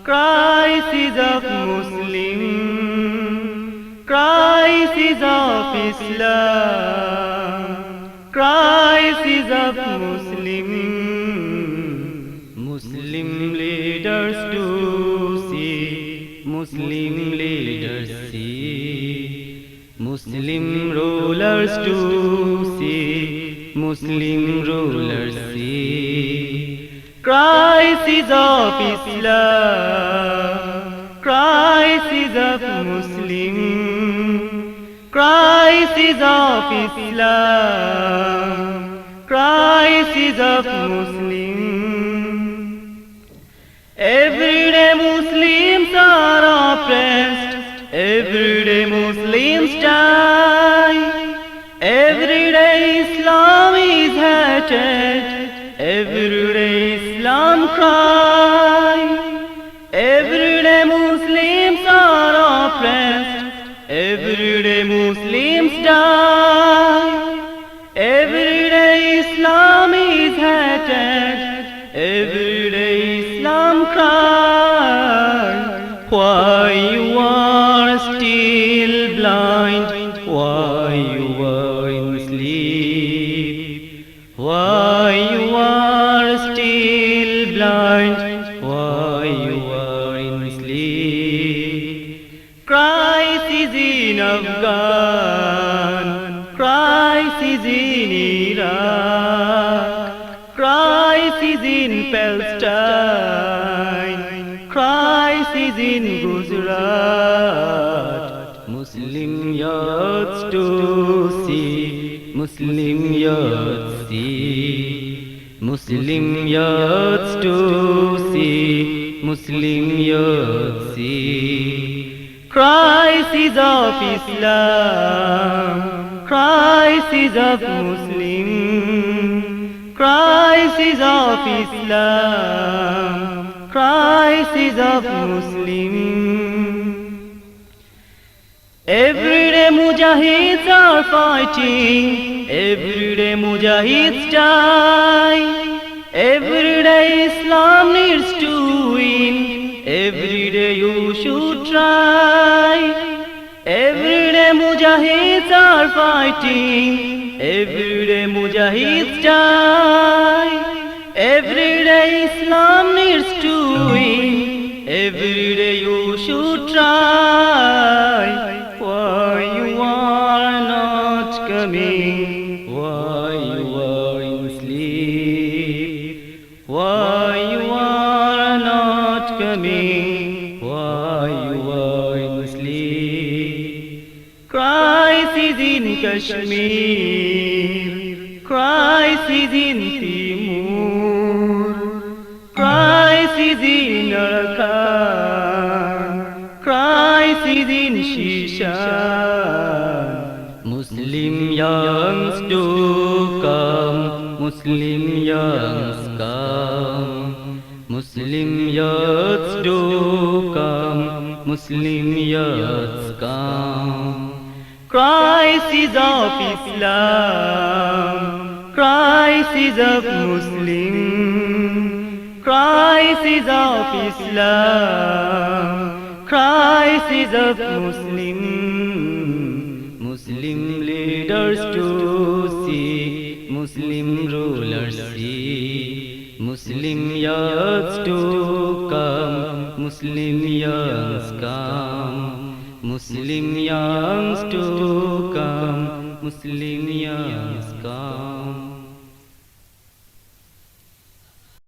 crisis of Muslim, crisis of Islam, crisis of Muslim. Muslim leaders do see, Muslim leaders see, Muslim rulers do see, Muslim rulers see. Crisis of Islam, crisis of Muslim, crisis of Islam, crisis of Muslim. Everyday Muslims are oppressed, everyday Muslims die, everyday Islam is hated, everyday Islam cry. Everyday Muslims are oppressed, everyday Muslims die, everyday Islam is hated, everyday Islam cry. Why you are still blind? Why you are in sleep? Why you are still blind? Why you are in sleep? Crisis in Afghan, crisis in Iraq, crisis in Palestine, crisis in Gujarat. Muslim youths to see, Muslim youths see, Muslim youths to see, Muslim youths see. Crisis of Islam, crisis of Muslim, crisis of Islam, crisis of Muslim. Everyday Mujahids are fighting, everyday Mujahids die, everyday Islam needs to win, everyday you should try. Everyday Mujahids are fighting, everyday Mujahids die, everyday Islam needs to win, everyday you should try. Why you are not coming? Why you are in sleep? Why you are not coming? Why you are in sleep? Crisis in Kashmir, crisis in Timur, crisis in Arakan, crisis in Shishan. Muslim youngs do come, Muslim youngs come, Muslim youths do come, Muslim youths come. Crisis of Islam, crisis of Muslim, crisis of Islam, crisis of Muslim. Muslim leaders to see, Muslim rulers see, Muslim youths to come, Muslim youngs come, Muslim youngs to come, Muslim youngs come.